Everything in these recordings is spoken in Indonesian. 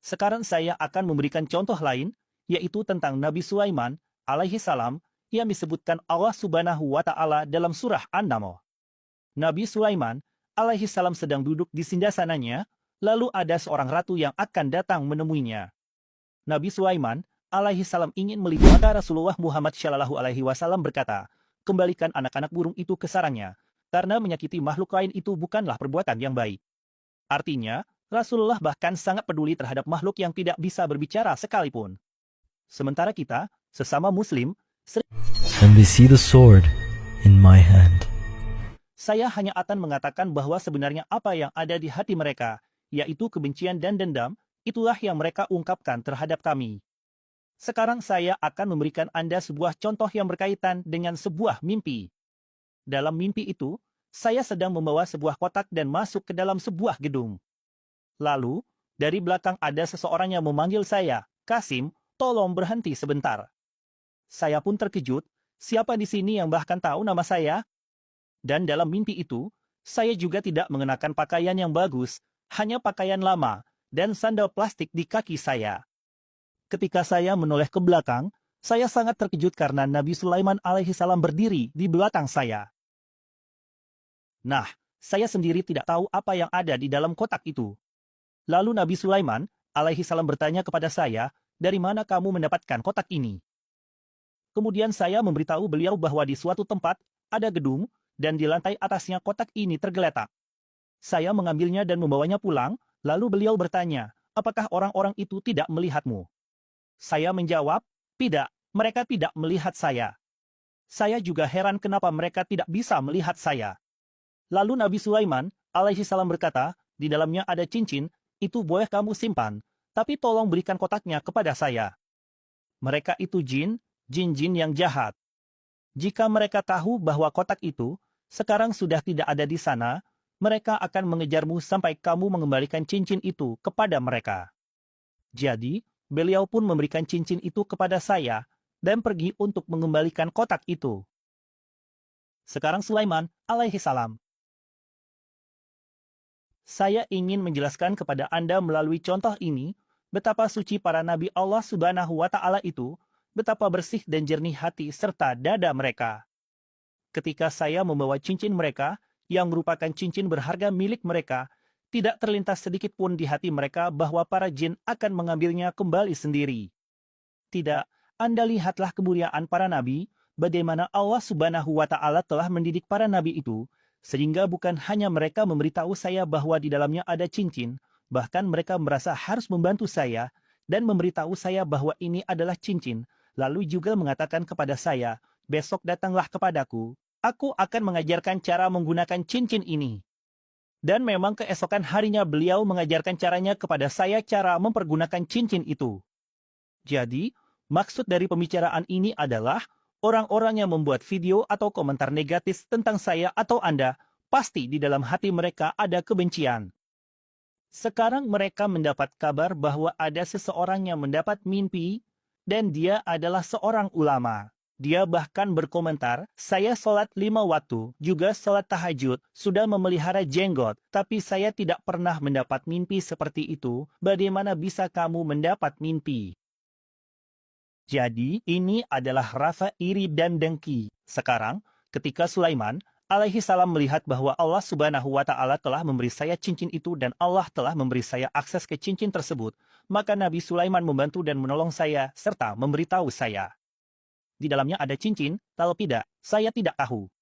Sekarang saya akan memberikan contoh lain, yaitu tentang Nabi Sulaiman alaihi salam yang disebutkan Allah Subhanahu wa Ta'ala dalam surah An-Naml. Nabi Sulaiman alaihi salam sedang duduk di singgasananya, lalu ada seorang ratu yang akan datang menemuinya. Nabi Sulaiman alaihi salam ingin melihat, maka Rasulullah Muhammad Shallallahu alaihi wasallam berkata, "Kembalikan anak-anak burung itu ke sarangnya, karena menyakiti makhluk lain itu bukanlah perbuatan yang baik." Artinya, Rasulullah bahkan sangat peduli terhadap makhluk yang tidak bisa berbicara sekalipun. Sementara kita, sesama muslim, And they see the sword in my hand. saya hanya akan mengatakan bahwa sebenarnya apa yang ada di hati mereka, yaitu kebencian dan dendam, itulah yang mereka ungkapkan terhadap kami. Sekarang saya akan memberikan Anda sebuah contoh yang berkaitan dengan sebuah mimpi. Dalam mimpi itu, saya sedang membawa sebuah kotak dan masuk ke dalam sebuah gedung. Lalu, dari belakang ada seseorang yang memanggil saya, "Kasim, tolong berhenti sebentar." Saya pun terkejut, siapa di sini yang bahkan tahu nama saya? Dan dalam mimpi itu, saya juga tidak mengenakan pakaian yang bagus, hanya pakaian lama, dan sandal plastik di kaki saya. Ketika saya menoleh ke belakang, saya sangat terkejut karena Nabi Sulaiman alaihi salam berdiri di belakang saya. Nah, saya sendiri tidak tahu apa yang ada di dalam kotak itu. Lalu Nabi Sulaiman alaihi salam bertanya kepada saya, "Dari mana kamu mendapatkan kotak ini?" Kemudian saya memberitahu beliau bahwa di suatu tempat ada gedung, dan di lantai atasnya kotak ini tergeletak. Saya mengambilnya dan membawanya pulang, lalu beliau bertanya, "Apakah orang-orang itu tidak melihatmu?" Saya menjawab, "Tidak, mereka tidak melihat saya." Saya juga heran kenapa mereka tidak bisa melihat saya. Lalu Nabi Sulaiman alaihi salam berkata, "Di dalamnya ada cincin, itu boleh kamu simpan, tapi tolong berikan kotaknya kepada saya." Mereka itu jin-jin yang jahat. Jika mereka tahu bahwa kotak itu sekarang sudah tidak ada di sana, mereka akan mengejarmu sampai kamu mengembalikan cincin itu kepada mereka. Jadi, beliau pun memberikan cincin itu kepada saya dan pergi untuk mengembalikan kotak itu. Sekarang Sulaiman alaihi salam. Saya ingin menjelaskan kepada Anda melalui contoh ini, betapa suci para nabi Allah Subhanahu wa Ta'ala itu, betapa bersih dan jernih hati serta dada mereka. Ketika saya membawa cincin mereka, yang merupakan cincin berharga milik mereka, tidak terlintas sedikit pun di hati mereka bahwa para jin akan mengambilnya kembali sendiri. Tidak, Anda lihatlah kemuliaan para nabi, bagaimana Allah Subhanahu wa Ta'ala telah mendidik para nabi itu, sehingga bukan hanya mereka memberitahu saya bahwa di dalamnya ada cincin, bahkan mereka merasa harus membantu saya dan memberitahu saya bahwa ini adalah cincin, lalu juga mengatakan kepada saya, "Besok datanglah kepadaku, aku akan mengajarkan cara menggunakan cincin ini." Dan memang keesokan harinya beliau mengajarkan caranya kepada saya cara mempergunakan cincin itu. Jadi, maksud dari pembicaraan ini adalah orang-orang yang membuat video atau komentar negatif tentang saya atau Anda, pasti di dalam hati mereka ada kebencian. Sekarang mereka mendapat kabar bahwa ada seseorang yang mendapat mimpi, dan dia adalah seorang ulama. Dia bahkan berkomentar, "Saya sholat 5 waktu, juga sholat tahajud, sudah memelihara jenggot, tapi saya tidak pernah mendapat mimpi seperti itu. Bagaimana bisa kamu mendapat mimpi?" Jadi, ini adalah rasa iri dan dengki. Sekarang, ketika Sulaiman alaihi salam melihat bahwa Allah Subhanahu wa Ta'ala telah memberi saya cincin itu dan Allah telah memberi saya akses ke cincin tersebut, maka Nabi Sulaiman membantu dan menolong saya serta memberitahu saya. Di dalamnya ada cincin, kalau tidak, saya tidak tahu.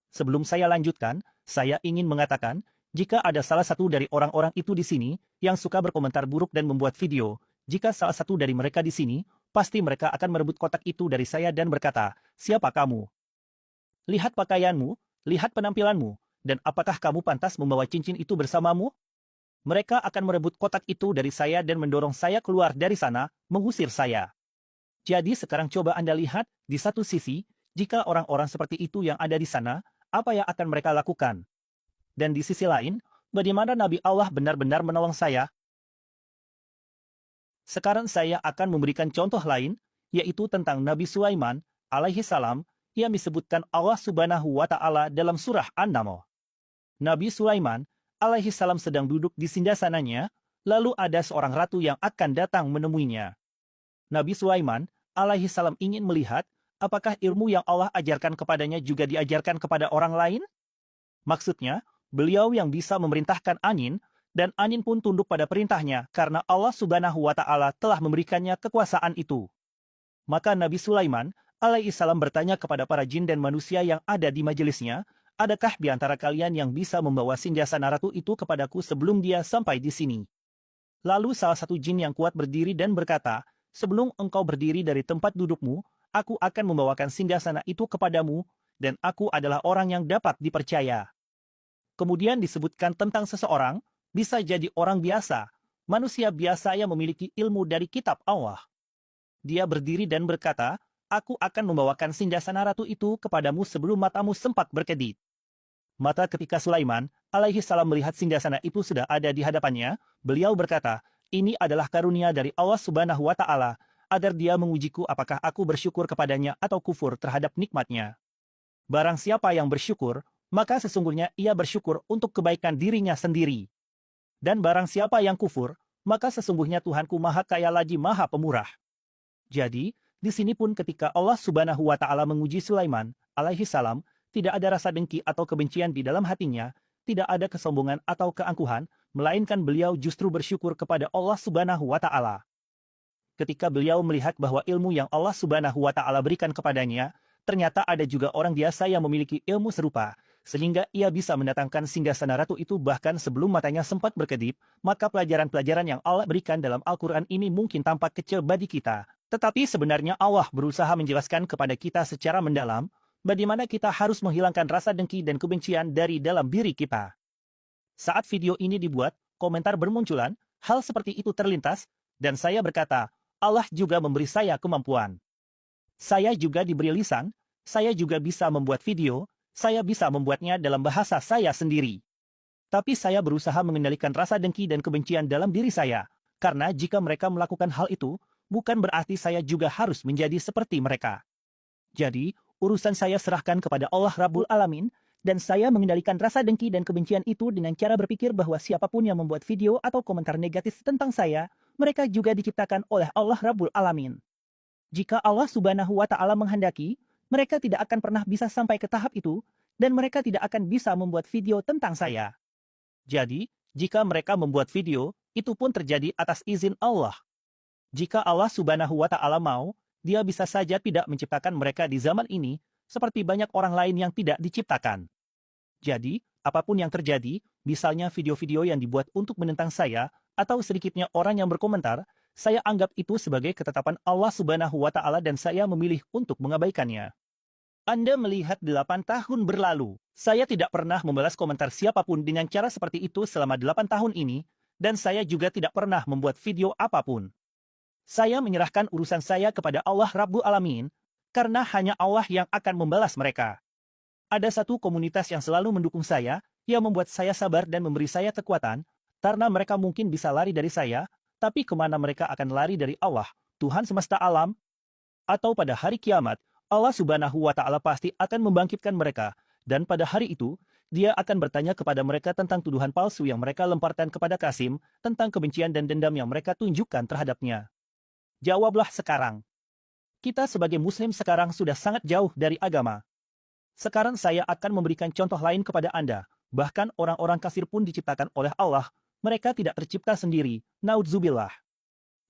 Sebelum saya lanjutkan, saya ingin mengatakan, jika ada salah satu dari orang-orang itu di sini yang suka berkomentar buruk dan membuat video, jika salah satu dari mereka di sini, pasti mereka akan merebut kotak itu dari saya dan berkata, "Siapa kamu? Lihat pakaianmu, lihat penampilanmu, dan apakah kamu pantas membawa cincin itu bersamamu?" Mereka akan merebut kotak itu dari saya dan mendorong saya keluar dari sana, mengusir saya. Jadi sekarang coba Anda lihat, di satu sisi, jika orang-orang seperti itu yang ada di sana, apa yang akan mereka lakukan? Dan di sisi lain, bagaimana Nabi Allah benar-benar menolong saya? Sekarang saya akan memberikan contoh lain, yaitu tentang Nabi Sulaiman alaihi salam yang disebutkan Allah Subhanahu wa Ta'ala dalam surah An-Naml. Nabi Sulaiman alaihi salam sedang duduk di singgasananya, Lalu ada seorang ratu yang akan datang menemuinya. Nabi Sulaiman alaihi salam ingin melihat apakah ilmu yang Allah ajarkan kepadanya juga diajarkan kepada orang lain? Maksudnya, beliau yang bisa memerintahkan angin, dan angin pun tunduk pada perintahnya karena Allah Subhanahu wa Ta'ala telah memberikannya kekuasaan itu. Maka Nabi Sulaiman alaihi salam bertanya kepada para jin dan manusia yang ada di majelisnya, adakah di antara kalian yang bisa membawa singgahsana ratu itu kepadaku sebelum dia sampai di sini? Lalu salah satu jin yang kuat berdiri dan berkata, sebelum engkau berdiri dari tempat dudukmu, aku akan membawakan singgahsana itu kepadamu, dan aku adalah orang yang dapat dipercaya. Kemudian disebutkan tentang seseorang, bisa jadi orang biasa, manusia biasa yang memiliki ilmu dari kitab Allah. Dia berdiri dan berkata, aku akan membawakan singgahsana ratu itu kepadamu sebelum matamu sempat berkedip. Maka ketika Sulaiman alaihi salam melihat singgahsana itu sudah ada di hadapannya, beliau berkata, ini adalah karunia dari Allah Subhanahu wa Ta'ala, agar dia mengujiku apakah aku bersyukur kepadanya atau kufur terhadap nikmatnya. Barang siapa yang bersyukur, maka sesungguhnya ia bersyukur untuk kebaikan dirinya sendiri. Dan barang siapa yang kufur, maka sesungguhnya Tuhanku Maha Kaya lagi Maha Pemurah. Jadi, di sini pun ketika Allah Subhanahu wa Ta'ala menguji Sulaiman alaihi salam, tidak ada rasa dengki atau kebencian di dalam hatinya, tidak ada kesombongan atau keangkuhan, melainkan beliau justru bersyukur kepada Allah Subhanahu wa Ta'ala. Ketika beliau melihat bahwa ilmu yang Allah Subhanahu wa Ta'ala berikan kepadanya, ternyata ada juga orang biasa yang memiliki ilmu serupa, sehingga ia bisa mendatangkan singgasana ratu itu bahkan sebelum matanya sempat berkedip, maka pelajaran-pelajaran yang Allah berikan dalam Al-Quran ini mungkin tampak kecil bagi kita. Tetapi sebenarnya Allah berusaha menjelaskan kepada kita secara mendalam, bagaimana kita harus menghilangkan rasa dengki dan kebencian dari dalam diri kita. Saat video ini dibuat, komentar bermunculan, hal seperti itu terlintas, dan saya berkata, Allah juga memberi saya kemampuan. Saya juga diberi lisan, saya juga bisa membuat video, saya bisa membuatnya dalam bahasa saya sendiri. Tapi saya berusaha mengendalikan rasa dengki dan kebencian dalam diri saya, karena jika mereka melakukan hal itu, bukan berarti saya juga harus menjadi seperti mereka. Jadi, urusan saya serahkan kepada Allah Rabbul Alamin, dan saya mengendalikan rasa dengki dan kebencian itu dengan cara berpikir bahwa siapapun yang membuat video atau komentar negatif tentang saya, mereka juga diciptakan oleh Allah Rabbul Alamin. Jika Allah Subhanahu wa Ta'ala menghendaki, mereka tidak akan pernah bisa sampai ke tahap itu, dan mereka tidak akan bisa membuat video tentang saya. Jadi, jika mereka membuat video, itu pun terjadi atas izin Allah. Jika Allah Subhanahu wa Ta'ala mau, Dia bisa saja tidak menciptakan mereka di zaman ini, seperti banyak orang lain yang tidak diciptakan. Jadi, apapun yang terjadi, misalnya video-video yang dibuat untuk menentang saya, atau sedikitnya orang yang berkomentar, saya anggap itu sebagai ketetapan Allah Subhanahu wa Ta'ala dan saya memilih untuk mengabaikannya. Anda melihat 8 tahun berlalu. Saya tidak pernah membalas komentar siapapun dengan cara seperti itu selama 8 tahun ini, dan saya juga tidak pernah membuat video apapun. Saya menyerahkan urusan saya kepada Allah Rabbul Alamin, karena hanya Allah yang akan membalas mereka. Ada satu komunitas yang selalu mendukung saya, yang membuat saya sabar dan memberi saya kekuatan, karena mereka mungkin bisa lari dari saya, tapi kemana mereka akan lari dari Allah, Tuhan semesta alam? Atau pada hari kiamat, Allah Subhanahu wa Ta'ala pasti akan membangkitkan mereka, dan pada hari itu, Dia akan bertanya kepada mereka tentang tuduhan palsu yang mereka lemparkan kepada Qasim, tentang kebencian dan dendam yang mereka tunjukkan terhadapnya. Jawablah sekarang. Kita sebagai Muslim sekarang sudah sangat jauh dari agama. Sekarang saya akan memberikan contoh lain kepada Anda, bahkan orang-orang kafir pun diciptakan oleh Allah, mereka tidak tercipta sendiri, naudzubillah.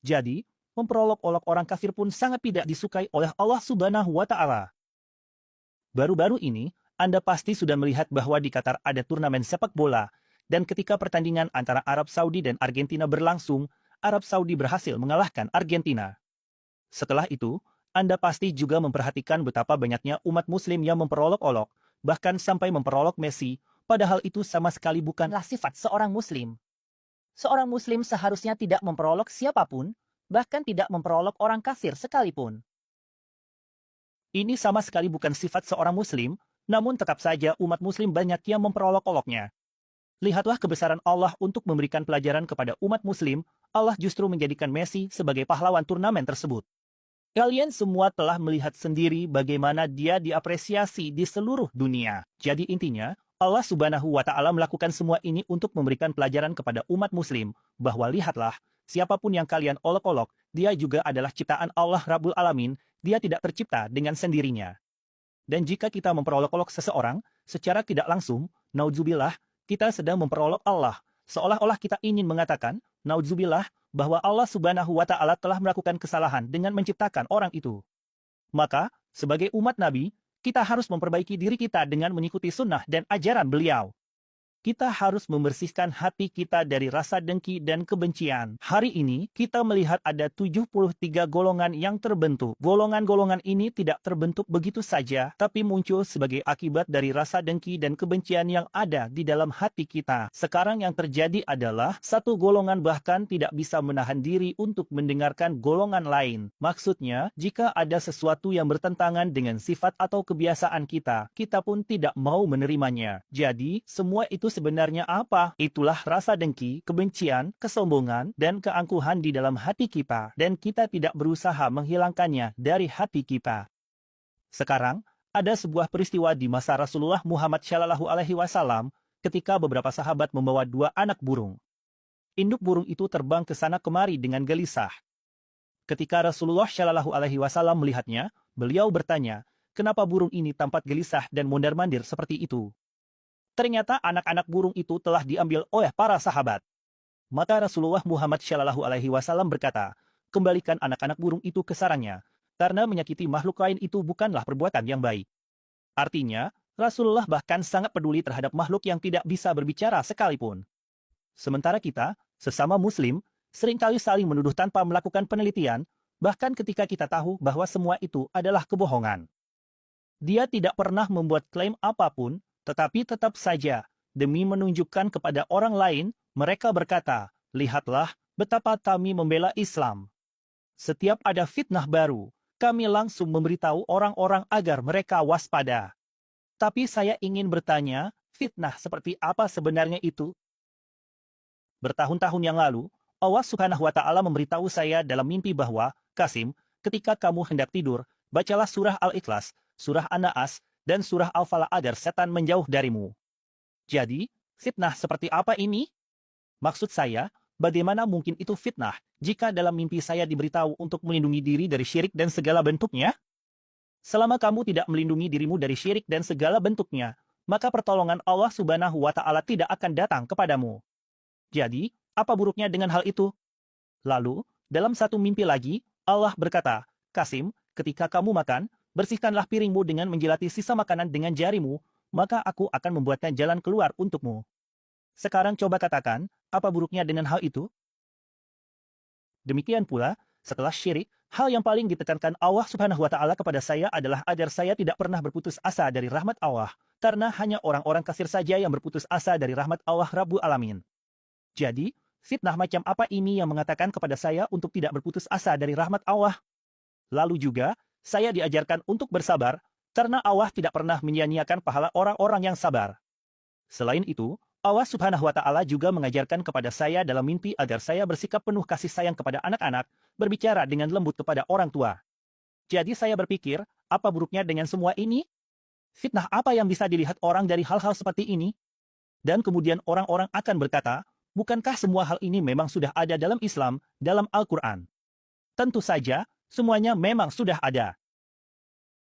Jadi, memperolok-olok orang kafir pun sangat tidak disukai oleh Allah Subhanahu wa Ta'ala. Baru-baru ini, Anda pasti sudah melihat bahwa di Qatar ada turnamen sepak bola, dan ketika pertandingan antara Arab Saudi dan Argentina berlangsung, Arab Saudi berhasil mengalahkan Argentina. Setelah itu, Anda pasti juga memperhatikan betapa banyaknya umat Muslim yang memperolok-olok, bahkan sampai memperolok Messi, padahal itu sama sekali bukanlah sifat seorang Muslim. Seorang Muslim seharusnya tidak memperolok siapapun, bahkan tidak memperolok orang kafir sekalipun. Ini sama sekali bukan sifat seorang Muslim, namun tetap saja umat Muslim banyak yang memperolok-oloknya. Lihatlah kebesaran Allah untuk memberikan pelajaran kepada umat Muslim, Allah justru menjadikan Messi sebagai pahlawan turnamen tersebut. Kalian semua telah melihat sendiri bagaimana dia diapresiasi di seluruh dunia. Jadi intinya, Allah Subhanahu wa Ta'ala melakukan semua ini untuk memberikan pelajaran kepada umat Muslim bahwa lihatlah, siapapun yang kalian olok-olok, dia juga adalah ciptaan Allah Rabbul Alamin, dia tidak tercipta dengan sendirinya. Dan jika kita memperolok-olok seseorang, secara tidak langsung, naudzubillah, kita sedang memperolok Allah, seolah-olah kita ingin mengatakan, naudzubillah, bahwa Allah Subhanahu wa Ta'ala telah melakukan kesalahan dengan menciptakan orang itu. Maka, sebagai umat Nabi, kita harus memperbaiki diri kita dengan mengikuti sunnah dan ajaran beliau. Kita harus membersihkan hati kita dari rasa dengki dan kebencian. Hari ini, kita melihat ada 73 golongan yang terbentuk. Golongan-golongan ini tidak terbentuk begitu saja, tapi muncul sebagai akibat dari rasa dengki dan kebencian yang ada di dalam hati kita. Sekarang yang terjadi adalah, satu golongan bahkan tidak bisa menahan diri untuk mendengarkan golongan lain. Maksudnya, jika ada sesuatu yang bertentangan dengan sifat atau kebiasaan kita, kita pun tidak mau menerimanya. Jadi, semua itu sebenarnya apa? Itulah rasa dengki, kebencian, kesombongan, dan keangkuhan di dalam hati kita, dan kita tidak berusaha menghilangkannya dari hati kita. Sekarang, ada sebuah peristiwa di masa Rasulullah Muhammad SAW ketika beberapa sahabat membawa 2 anak burung. Induk burung itu terbang ke sana kemari dengan gelisah. Ketika Rasulullah SAW melihatnya, beliau bertanya, kenapa burung ini tampak gelisah dan mondar-mandir seperti itu? Ternyata anak-anak burung itu telah diambil oleh para sahabat. Maka Rasulullah Muhammad SAW berkata, kembalikan anak-anak burung itu ke sarangnya, karena menyakiti makhluk lain itu bukanlah perbuatan yang baik. Artinya, Rasulullah bahkan sangat peduli terhadap makhluk yang tidak bisa berbicara sekalipun. Sementara kita, sesama muslim, seringkali saling menuduh tanpa melakukan penelitian, bahkan ketika kita tahu bahwa semua itu adalah kebohongan. Dia tidak pernah membuat klaim apapun, tetapi tetap saja, demi menunjukkan kepada orang lain, mereka berkata, lihatlah betapa kami membela Islam. Setiap ada fitnah baru, kami langsung memberitahu orang-orang agar mereka waspada. Tapi saya ingin bertanya, fitnah seperti apa sebenarnya itu? Bertahun-tahun yang lalu, Allah Subhanahu wa Ta'ala memberitahu saya dalam mimpi bahwa, Qasim, ketika kamu hendak tidur, bacalah surah Al-Ikhlas, surah An-Naas, dan surah Al-Falaq agar setan menjauh darimu. Jadi, fitnah seperti apa ini? Maksud saya, bagaimana mungkin itu fitnah jika dalam mimpi saya diberitahu untuk melindungi diri dari syirik dan segala bentuknya? Selama kamu tidak melindungi dirimu dari syirik dan segala bentuknya, maka pertolongan Allah Subhanahu wa Ta'ala tidak akan datang kepadamu. Jadi, apa buruknya dengan hal itu? Lalu, dalam satu mimpi lagi, Allah berkata, Qasim, ketika kamu makan, bersihkanlah piringmu dengan menjilati sisa makanan dengan jarimu, maka aku akan membuatnya jalan keluar untukmu. Sekarang coba katakan, apa buruknya dengan hal itu? Demikian pula, setelah syirik, hal yang paling ditekankan Allah Subhanahu wa Ta'ala kepada saya adalah agar saya tidak pernah berputus asa dari rahmat Allah, karena hanya orang-orang kafir saja yang berputus asa dari rahmat Allah Rabbul Alamin. Jadi, fitnah macam apa ini yang mengatakan kepada saya untuk tidak berputus asa dari rahmat Allah? Lalu juga, saya diajarkan untuk bersabar, karena Allah tidak pernah menyia-nyiakan pahala orang-orang yang sabar. Selain itu, Allah Subhanahu wa Ta'ala juga mengajarkan kepada saya dalam mimpi agar saya bersikap penuh kasih sayang kepada anak-anak, berbicara dengan lembut kepada orang tua. Jadi saya berpikir, apa buruknya dengan semua ini? Fitnah apa yang bisa dilihat orang dari hal-hal seperti ini? Dan kemudian orang-orang akan berkata, bukankah semua hal ini memang sudah ada dalam Islam, dalam Al-Quran? Tentu saja, semuanya memang sudah ada.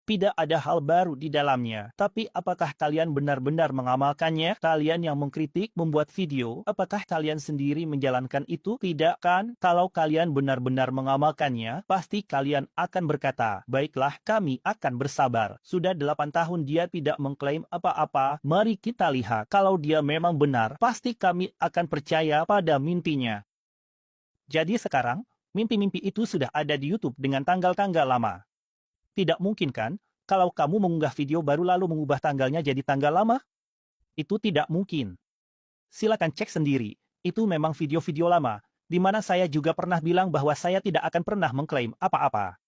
Tidak ada hal baru di dalamnya. Tapi apakah kalian benar-benar mengamalkannya? Kalian yang mengkritik, membuat video, apakah kalian sendiri menjalankan itu? Tidak kan? Kalau kalian benar-benar mengamalkannya, pasti kalian akan berkata, baiklah kami akan bersabar. Sudah 8 tahun dia tidak mengklaim apa-apa. Mari kita lihat. Kalau dia memang benar, pasti kami akan percaya pada mimpinya. Jadi sekarang, mimpi-mimpi itu sudah ada di YouTube dengan tanggal-tanggal lama. Tidak mungkin kan, kalau kamu mengunggah video baru lalu mengubah tanggalnya jadi tanggal lama? Itu tidak mungkin. Silakan cek sendiri, itu memang video-video lama, di mana saya juga pernah bilang bahwa saya tidak akan pernah mengklaim apa-apa.